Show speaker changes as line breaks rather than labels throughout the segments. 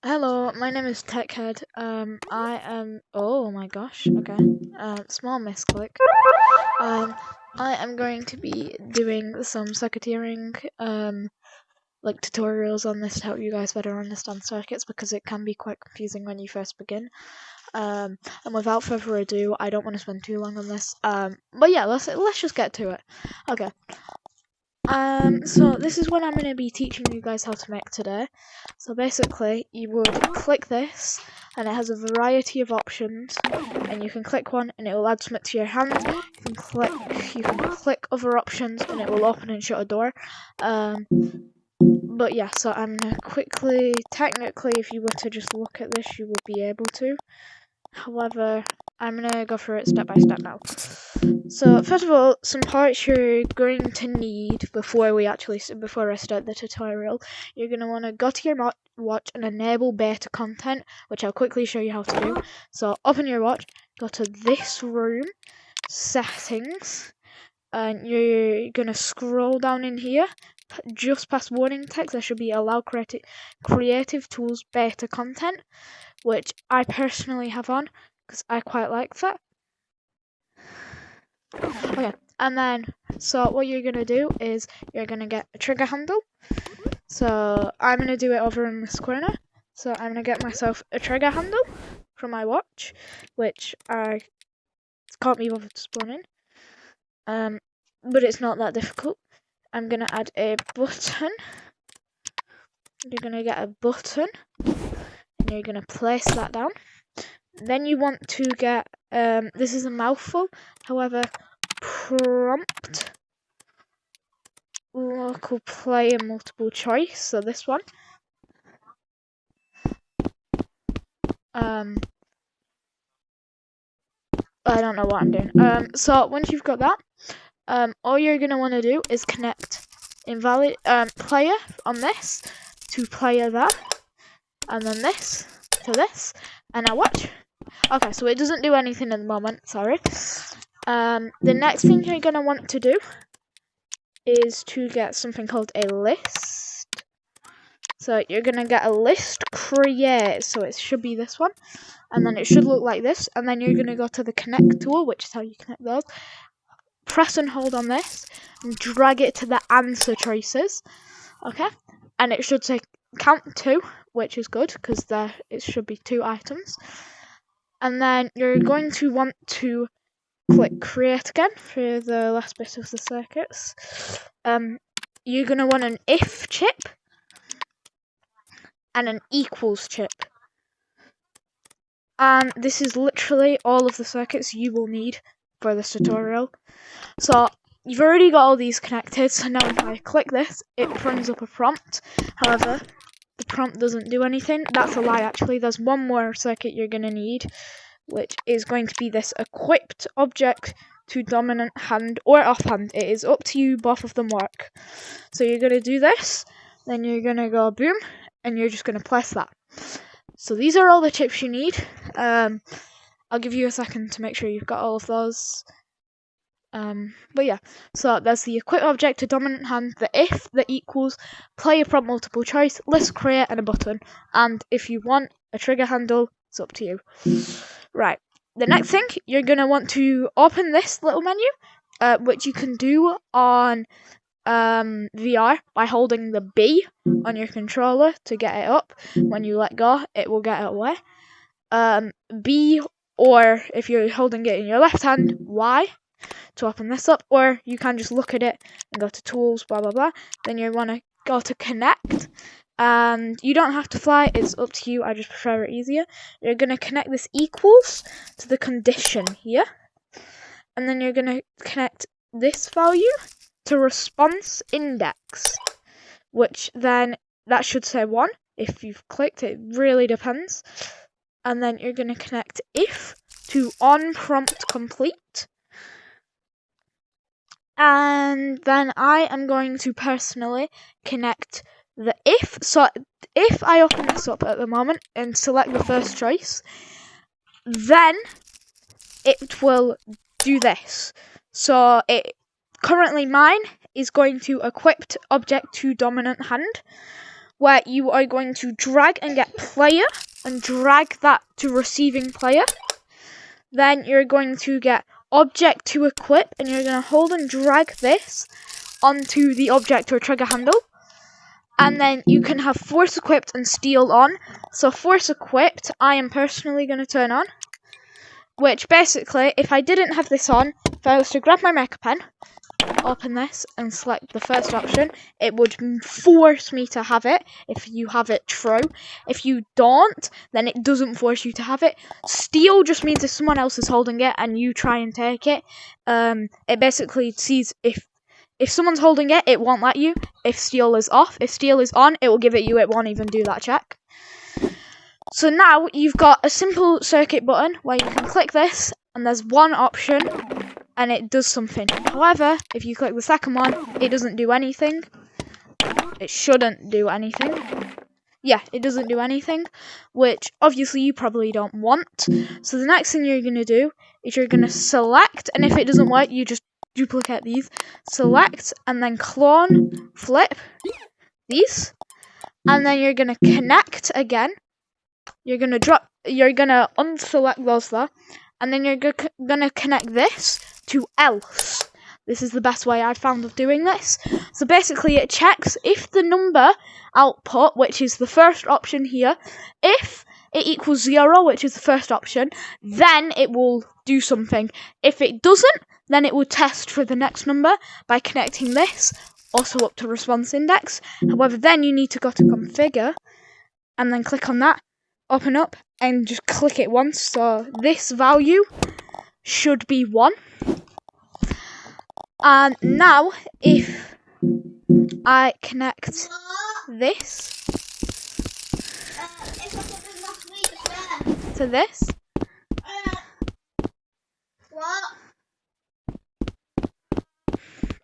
Hello, my name is Techhead. I am. Oh my gosh. Okay. Small misclick. Um, I am going to be doing some circuiteering, like tutorials on this to help you guys better understand circuits because it can be quite confusing when you first begin. And without further ado, I don't want to spend too long on this. But yeah, let's just get to it. Okay. So this is what I'm going to be teaching you guys how to make today. So basically, you would click this, and it has a variety of options, and you can click one, and it will add something to your hand. You can click other options, and it will open and shut a door. But yeah, so I'm gonna quickly, technically, if you were to just look at this, you would be able to. However, I'm gonna go through it step by step now. So first of all, some parts you're going to need before I start the tutorial. You're gonna want to go to your watch and enable beta content, which I'll quickly show you how to do. So open your watch, go to this room, settings, and you're gonna scroll down in here. Just past warning text, there should be allow creative tools beta content, which I personally have on because I quite like that. Okay, and then, so what you're gonna do is you're gonna get a trigger handle. So I'm gonna do it over in this corner. So I'm gonna get myself a trigger handle from my watch, which I can't be bothered to spawn in. But it's not that difficult. I'm gonna add a button. You're gonna get a button, and you're gonna place that down. Then you want to get this is a mouthful, however, prompt local player multiple choice, so this one. I don't know what I'm doing. So once you've got that, all you're gonna want to do is connect invalid player on this to player that, and then this to this, and now watch. Okay, so it doesn't do anything at the moment. Sorry. The next thing you're gonna want to do is to get something called a list. So you're gonna get a list create, so it should be this one, and then it should look like this, and then you're gonna go to the connect tool, which is how you connect those. Press and hold on this, and drag it to the answer choices, okay? And it should say count 2, which is good, because there it should be 2 items. And then you're going to want to click create again for the last bit of the circuits. You're gonna want an if chip and an equals chip. And this is literally all of the circuits you will need for this tutorial. So you've already got all these connected, so now if I click this, it brings up a prompt. However, the prompt doesn't do anything. That's a lie, actually. There's one more circuit you're going to need, which is going to be this equipped object to dominant hand or offhand. It is up to you, both of them work. So you're going to do this, then you're going to go boom, and you're just going to press that. So these are all the chips you need. I'll give you a second to make sure you've got all of those. But yeah, so there's the equip object to dominant hand, the if, the equals, player prompt multiple choice, list create, and a button. And if you want a trigger handle, it's up to you. Right, the next thing, you're going to want to open this little menu, which you can do on VR by holding the B on your controller to get it up. When you let go, it will get it away. B, or if you're holding it in your left hand, Y to open this up, or you can just look at it and go to tools, blah blah blah. Then you want to go to connect, and you don't have to fly, it's up to you, I just prefer it easier. You're going to connect this equals to the condition here, and then you're going to connect this value to response index, which then that should say 1 if you've clicked, it really depends. And then you're going to connect if to on prompt complete. And then I am going to personally connect the if. So if I open this up at the moment and select the first choice, then it will do this. So currently mine is going to equipped object to dominant hand, where you are going to drag and get player and drag that to receiving player. Then you're going to get object to equip, and you're going to hold and drag this onto the object or trigger handle. And then you can have force equipped and steal on. So force equipped, I am personally going to turn on. Which basically, if I didn't have this on, if I was to grab my Mecha Pen, open this and select the first option, it would force me to have it if you have it true. If you don't, then it doesn't force you to have it. Steal just means if someone else is holding it and you try and take it, it basically sees if someone's holding it, it won't let you. If steal is off, if steal is on, it will give it you, it won't even do that check. So now you've got a simple circuit button where you can click this and there's one option and it does something. However, if you click the second one, it doesn't do anything. It shouldn't do anything. Yeah, it doesn't do anything, which obviously you probably don't want. So the next thing you're going to do is you're going to select, and if it doesn't work, you just duplicate these. Select and then clone, flip these, and then you're going to connect again. You're going to unselect those there, and then you're going to connect this to else. This is the best way I've found of doing this. So basically it checks if the number output, which is the first option here, if it equals 0, which is the first option, then it will do something. If it doesn't, then it will test for the next number by connecting this, also up to response index. However, then you need to go to configure, and then click on that, open up, and just click it once. So this value should be 1. And now, if I connect this to this,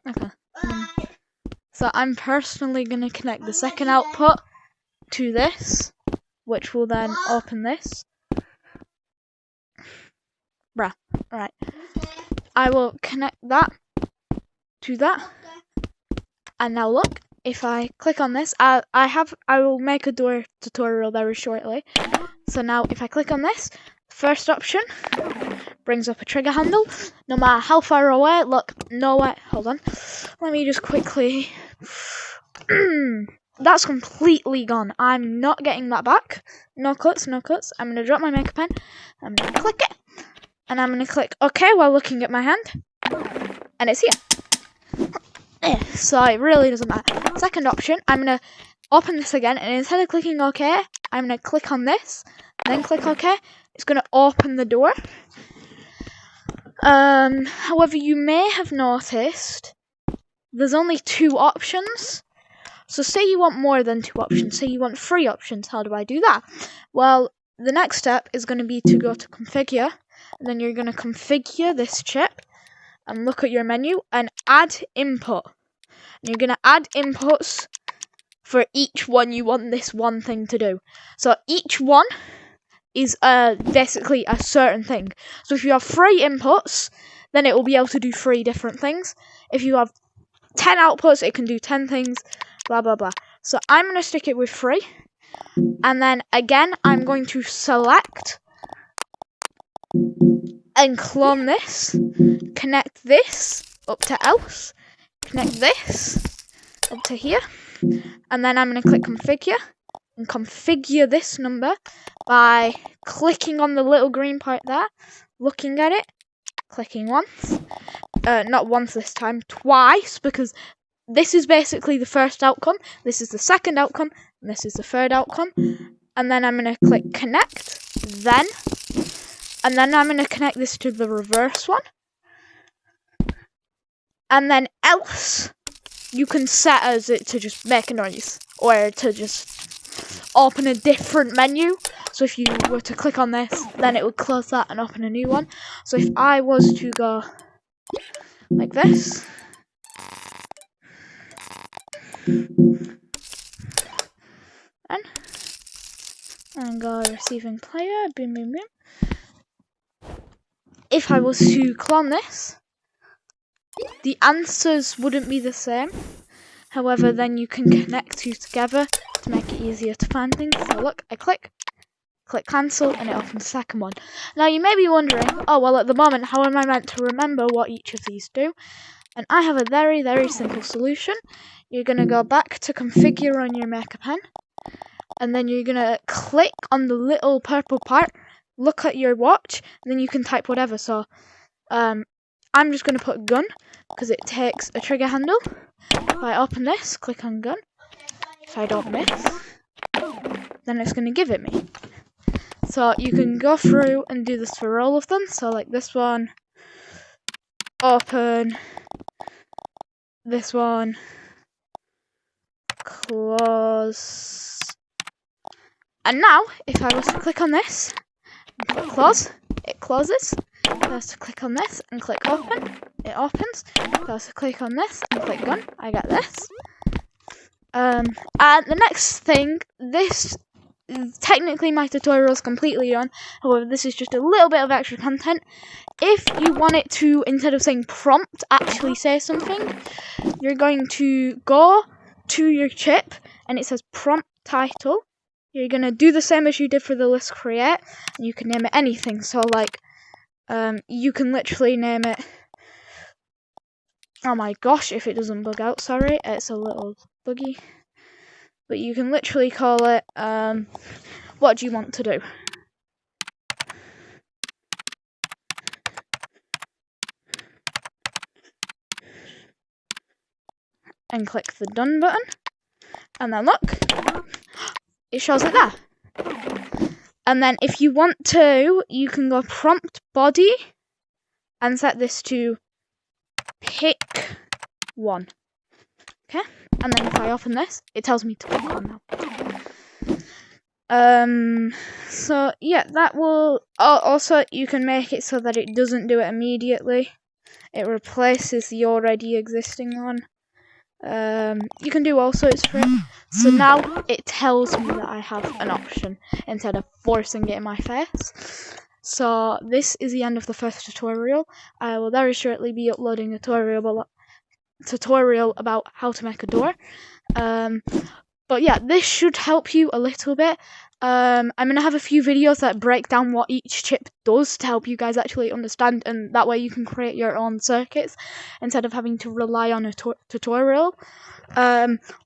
okay. So I'm personally going to connect the second output to this, which will then open this. Right. I will connect that to that. And now look, if I click on this, I will make a door tutorial very shortly. So now if I click on this, first option brings up a trigger handle. No matter how far away, look, nowhere. Hold on. Let me just quickly. That's completely gone. I'm not getting that back. No cuts. I'm going to drop my Mecha Pen. I'm going to click it. And I'm going to click OK while looking at my hand. And it's here. So it really doesn't matter. Second option, I'm going to open this again. And instead of clicking OK, I'm going to click on this. Then click OK. It's going to open the door. However, you may have noticed there's only 2 options. So say you want more than 2 options. Say you want 3 options. How do I do that? Well, the next step is going to be to go to configure. And then you're going to configure this chip. And look at your menu. And add input. And you're going to add inputs for each one you want this one thing to do. So each one is basically a certain thing. So if you have 3 inputs, then it will be able to do 3 different things. If you have 10 outputs, it can do 10 things. Blah, blah, blah. So I'm going to stick it with 3. And then again, I'm going to select and clone this. Connect this up to else. Connect this up to here. And then I'm going to click configure. And configure this number by clicking on the little green part there. Looking at it. Clicking once. Not once this time. Twice. Because this is basically the first outcome. This is the second outcome. And this is the third outcome. And then I'm going to click connect. Then. And then I'm going to connect this to the reverse one. And then else. You can set as it to just make a noise. Or to just open a different menu. So if you were to click on this, then it would close that and open a new one. So if I was to go like this. And go receiving player. Boom, boom, boom. If I was to clone this, the answers wouldn't be the same. However, then you can connect 2 together to make easier to find things. So look, I click cancel, and it opens the second one. Now you may be wondering, oh well, at the moment, how am I meant to remember what each of these do? And I have a very, very simple solution. You're going to go back to configure on your Maker Pen, and then you're going to click on the little purple part, look at your watch, and then you can type whatever. So I'm just going to put gun, because it takes a trigger handle. If I open this, click on gun, if I don't miss, then it's going to give it me. So you can go through and do this for all of them. So like this one, open, this one, close. And now, if I was to click on this and click close, it closes. If I was to click on this and click open, it opens. If I was to click on this and click gun, I get this. And the next thing, this technically my tutorial is completely done. However, this is just a little bit of extra content. If you want it to, instead of saying prompt, actually say something, you're going to go to your chip and it says prompt title. You're going to do the same as you did for the list create, and you can name it anything. So like you can literally name it, oh my gosh, if it doesn't bug out, sorry, it's a little buggy. But you can literally call it, what do you want to do? And click the done button. And then look, it shows it there. And then if you want to, you can go prompt body and set this to pick one. Okay? And then if I open this, it tells me to pick one now. So yeah, that will also you can make it so that it doesn't do it immediately. It replaces the already existing one. You can do all sorts for it. So now it tells me that I have an option instead of forcing it in my face. So this is the end of the first tutorial. I will very shortly be uploading a tutorial about how to make a door. But yeah, this should help you a little bit. I'm going to have a few videos that break down what each chip does to help you guys actually understand, and that way you can create your own circuits instead of having to rely on a tutorial.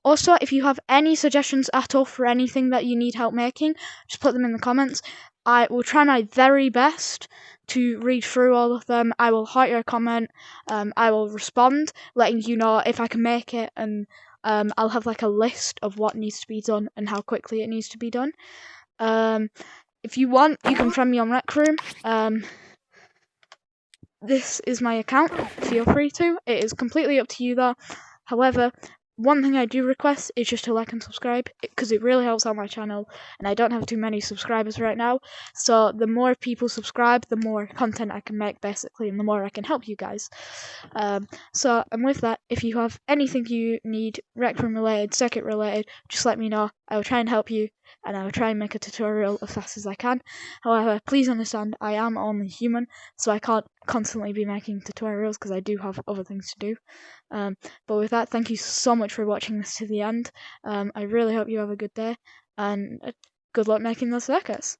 Also, if you have any suggestions at all for anything that you need help making, just put them in the comments. I will try my very best to read through all of them. I will heart your comment. I will respond, letting you know if I can make it, and I'll have like a list of what needs to be done and how quickly it needs to be done. If you want, you can friend me on Rec Room. This is my account. Feel free to. It is completely up to you though. However, one thing I do request is just to like and subscribe, because it really helps out my channel, and I don't have too many subscribers right now. So the more people subscribe, the more content I can make basically, and the more I can help you guys. And with that, if you have anything you need Rec Room related, circuit related, just let me know. I will try and help you, and I will try and make a tutorial as fast as I can. However, please understand, I am only human, so I can't constantly be making tutorials because I do have other things to do. But with that, thank you so much for watching this to the end. I really hope you have a good day, and good luck making those circuits.